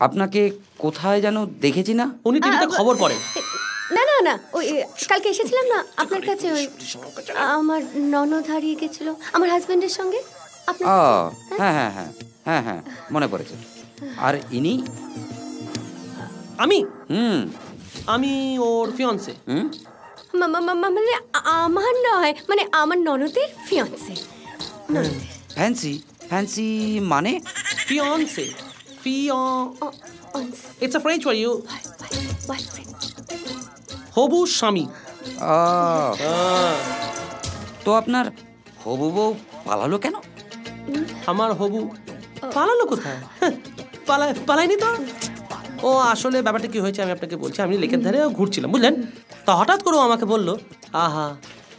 আপনাকে কোথায় যেন দেখেছি না? উনি টিভিতে খবর পড়েন। না না না, ওই কালকে এসেছিলাম না আপনার কাছে, ওই আমার ননদ হারিয়ে গেছিল আমার হাজবেন্ডের সঙ্গে। হ্যাঁ হ্যাঁ হ্যাঁ হ্যাঁ হ্যাঁ মনে পড়েছে। আর ইনি? আমি ওর ফিয়ান্সে। মানে আমার নয়, মানে আমার ননদের ফিয়ান্সে। ফ্যান্সি? ফ্যান্সি মানে? Fiancée. It's a French for you. হবু স্বামী। তো আপনার হবু বউ পালালো কেন? আমার হবু পালালো কোথায়? পালায়নি তো। ও আসলে ব্যাপারটা কি হয়েছে আমি আপনাকে বলছি। আমি লেকের ধারে ঘুরছিলাম, বুঝলেন? তা হঠাৎ করে আমাকে বললো, আহা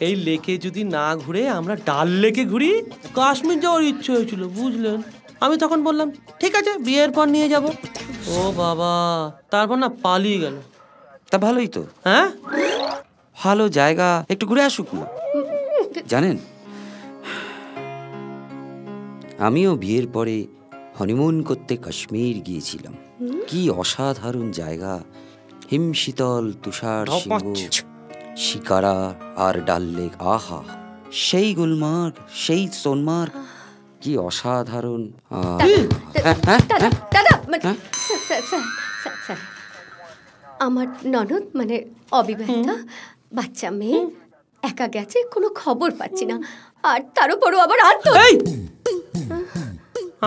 এই লেকে যদি না ঘুরে আমরা ডাল লেকে ঘুরি, কাশ্মীর যাওয়ার ইচ্ছে হয়েছিল, বুঝলেন? আমি তখন বললাম ঠিক আছে, বিয়ের পর নিয়ে যাব। ও বাবা, তারপর না পালিয়ে গেল। তা ভালোই তো। হ্যাঁ, ভালো জায়গা, একটু ঘুরে আসুক না। জানেন, আমিও বিয়ের পরে হনিমুন করতে কাশ্মীর গিয়েছিলাম। কি অসাধারণ জায়গা! হিমশীতল তুষার সিংহ, শিকারা আর ডাল লেক। আহা, সেই গুলমার্গ, সেই সোনমার্গ, কি অসাধারণ! আমার ননদ মানে অবিবাহিতা, বাচ্চা মেয়ে, একা গেছে, কোনো খবর পাচ্ছি না। আর তার উপরও আবার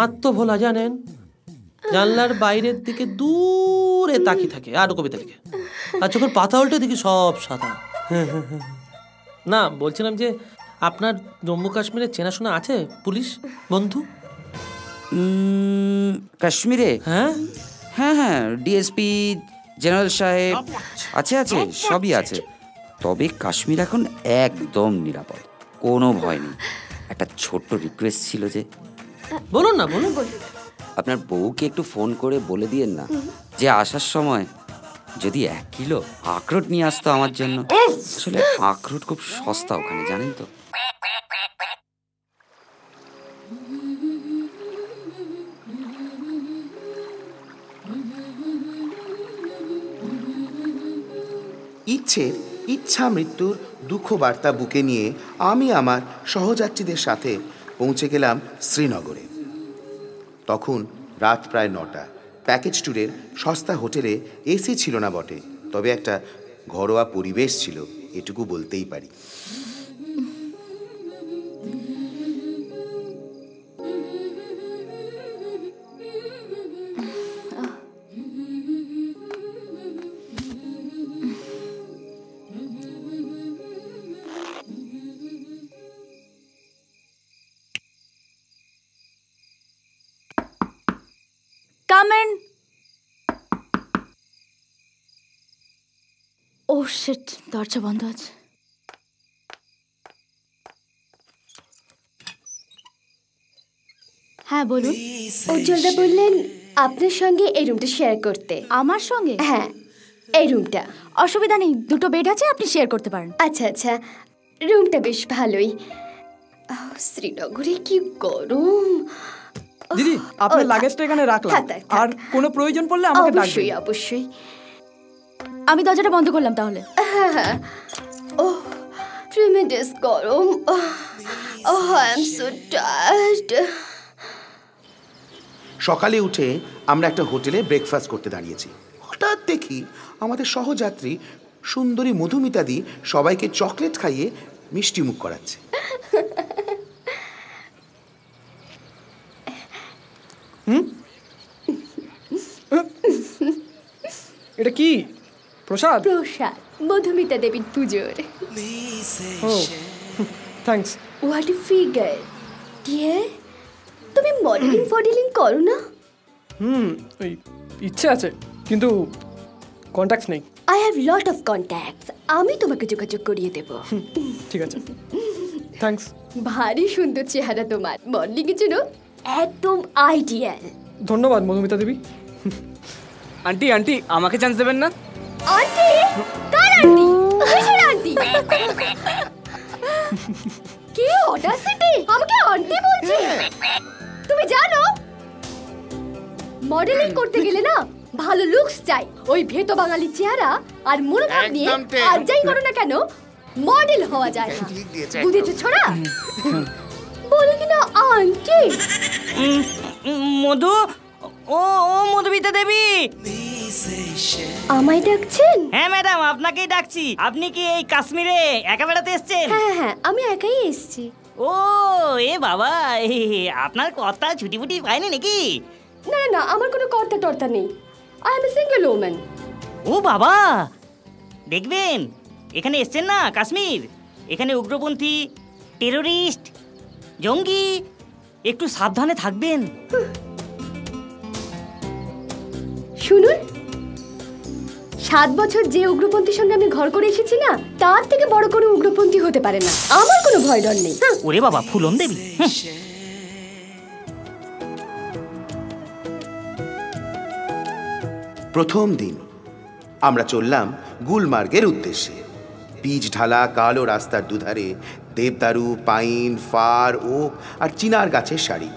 আত্মভোলা, জানেন? জানলার বাইরের দিকে দূরে তাকিয়ে থাকে আর কবিতা লিখে, আর যখন পাতা উল্টে দেখি সব সাদা। না, বলছিলাম যে আপনার জম্মু কাশ্মীরে চেনাশোনা আছে পুলিশ বন্ধু? কাশ্মীরে? হ্যাঁ হ্যাঁ হ্যাঁ, ডিএসপি, জেনারেল সাহেব আছে, আছে, সবই আছে। তবে কাশ্মীর এখন একদম নিরাপদ, কোনো ভয় নেই। একটা ছোট্ট রিকোয়েস্ট ছিল যে। বলুন না, বলুন। আপনার বউকে একটু ফোন করে বলে দিয়েন না যে আসার সময় যদি 1 কিলো আখরোট নিয়ে আসতো আমার জন্য। আসলে আখরোট খুব সস্তা ওখানে, জানেন তো। ইচ্ছা মৃত্যুর দুঃখ বার্তা বুকে নিয়ে আমি আমার সহযাত্রীদের সাথে পৌঁছে গেলাম শ্রীনগরে। তখন রাত প্রায় 9টা। প্যাকেজ ট্যুরের সস্তা হোটেলে এসি ছিল না বটে, তবে একটা ঘরোয়া পরিবেশ ছিল, এটুকু বলতেই পারি। ও শিট, দরজা বন্ধ আছে। হ্যাঁ বলুন। উজ্জ্বলদা বললেন আপনার সঙ্গে এই রুমটা শেয়ার করতে। আমার সঙ্গে? হ্যাঁ, এই রুমটা। অসুবিধা নেই, 2টো বেড আছে, আপনি শেয়ার করতে পারেন। আচ্ছা আচ্ছা, রুমটা বেশ ভালোই। শ্রীনগরে কি গরম! দিদি, আপনার লাগেজটা এখানে রাখলাম, আর কোনো প্রয়োজন পড়লে আমাকে ডাকবেন। অবশ্যই অবশ্যই। আমি দরজাটা বন্ধ করলাম তাহলে। হ্যাঁ। ওহ, ট্রিমেন্ডাস গরম। ওহ, আই এম সো টায়ার্ড। সকালে উঠে আমরা একটা হোটেলে ব্রেকফাস্ট করতে দাঁড়িয়েছি। হঠাৎ দেখি আমাদের সহযাত্রী সুন্দরী মধুমিতাদি সবাইকে চকলেট খাইয়ে মিষ্টি মুখ করাচ্ছে। এটা কি প্রসাদ? প্রসাদ, মধুমিতা দেবীর পুজোর। Thanks. What a figure dear! তুমি মডেলিং করো না? ওই ইচ্ছে আছে, কিন্তু কন্ট্যাক্টস নেই। I have lot of contacts, আমি তোমাকে যোগাযোগ করিয়ে দেব। ঠিক আছে, থ্যাঙ্কস। ভারী সুন্দর চেহারা তোমার, মডেলিং এর জন্য একদম আইডিয়াল। ধন্যবাদ মধুমিতা দেবী। আন্টি আন্টি, আমাকে চান্স দেবেন না? আন্টি? কার আন্টি? কিসের আন্টি? কি অডাসিটি, আমাকে আন্টি বলছে? তুমি জানো মডেলিং করতে গেলে না ভালো লুকস চাই। ওই ভেতো বাঙালি চেহারা আর মনোভাব নিয়ে আর যাই করো না কেন মডেল হওয়া যায় না। বুঝেছো ছোড়া? বলে কিনা আন্টি মধু, ও ও মধুমিতা দেবী, আমায় ডাকছেন? হ্যাঁ ম্যাডাম, আপনাকেই ডাকছি। আপনি কি এই কাশ্মীরে একা বেড়াতে এসেছেন? হ্যাঁ হ্যাঁ, আমি একাই এসেছি। ও এ বাবা, আপনার কথা ছুটি ফুটি পায়নি নাকি? না না, আমার কোনো কর্তা টর্তা নেই। I am a single woman. ও বাবা, দেখবেন এখানে এসছেন না কাশ্মীর, এখানে উগ্রপন্থী, টেরোরিস্ট, জঙ্গি, একটু সাবধানে থাকবেন। শুনুন, 7 বছর যে উগ্রপন্থীর সঙ্গে আমি ঘর করে এসেছি না, তার থেকে বড় কোনো উগ্রপন্থী হতে পারে না। আমার কোনো ভয় ডর নেই। ওরে বাবা, ফুলন দেবী। প্রথম দিন আমরা চললাম গুলমার্গের উদ্দেশ্যে। পিচ ঢালা কালো রাস্তার দুধারে দেবদারু, পাইন, ফার, ওক আর চিনার গাছের সারি,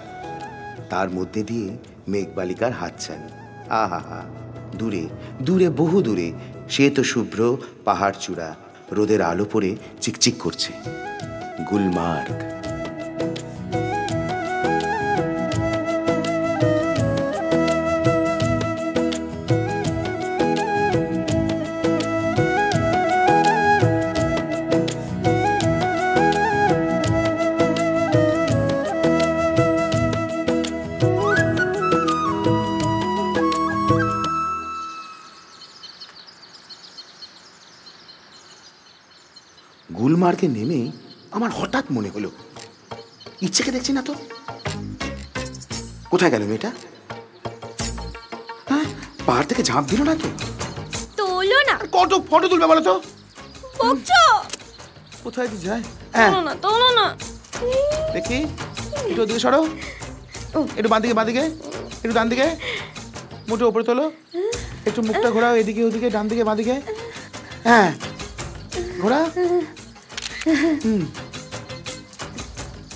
তার মধ্যে দিয়ে মেঘবালিকার হাতছানি। আহা হা, দূরে দূরে বহু দূরে শ্বেত শুভ্র পাহাড় চূড়া রোদের আলো পড়ে চিকচিক করছে। গুলমার্গ। গুলমার্গে নেমে আমার হঠাৎ মনে হলো, ইচ্ছেকে দেখছি না তো। কোথায় গেল মেয়েটা? হ্যাঁ, পাহাড় থেকে ঝাঁপ দিল না তো? তোলো না। কত ফটো তুলবে বলো তো? বকছো? কোথায় যে যায়? হ্যাঁ, তোলো না। দেখি একটু ওদিকে সরো, একটু বাঁ দিকে, একটু ডান দিকে, মুঠো ওপরে তোলো, একটু মুখটা ঘোরাও এদিকে ওদিকে, ডান দিকে বাঁ দিকে। হ্যাঁ, ঘোরা।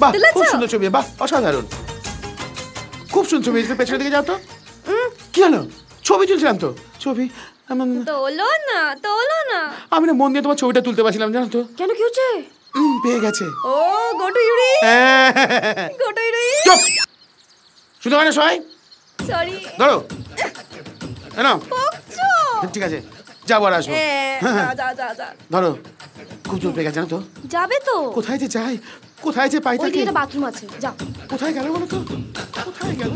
বাহ, খুব সুন্দর ছবি, বাহ, অসাধারণ, খুব সুন্দর ছবি। পেছনের দিকে যাও তো। কি হলো? ছবি তুলছিলাম তো। ছবি তোলো না। আমি না মন দিয়ে তোমার ছবিটা তুলতে পারছিলাম, জানো তো। কেন, কি হচ্ছে? পেয়ে গেছে। ও গোটু ইউরি। Goto Yuri. চুপ, শুধু মানে সবাই সরি। ধরো না। বকছো? ঠিক আছে, যাবো আর আসবো। যা। ধরো, খুব জোর পেয়ে গেছে, জানো তো। যাবে তো? কোথায় যে যাই, কোথায় যে পাই ওই তাকে। দিকে বাথরুম আছে, যাও। কোথায় গেল বলো তো? কোথায় গেল?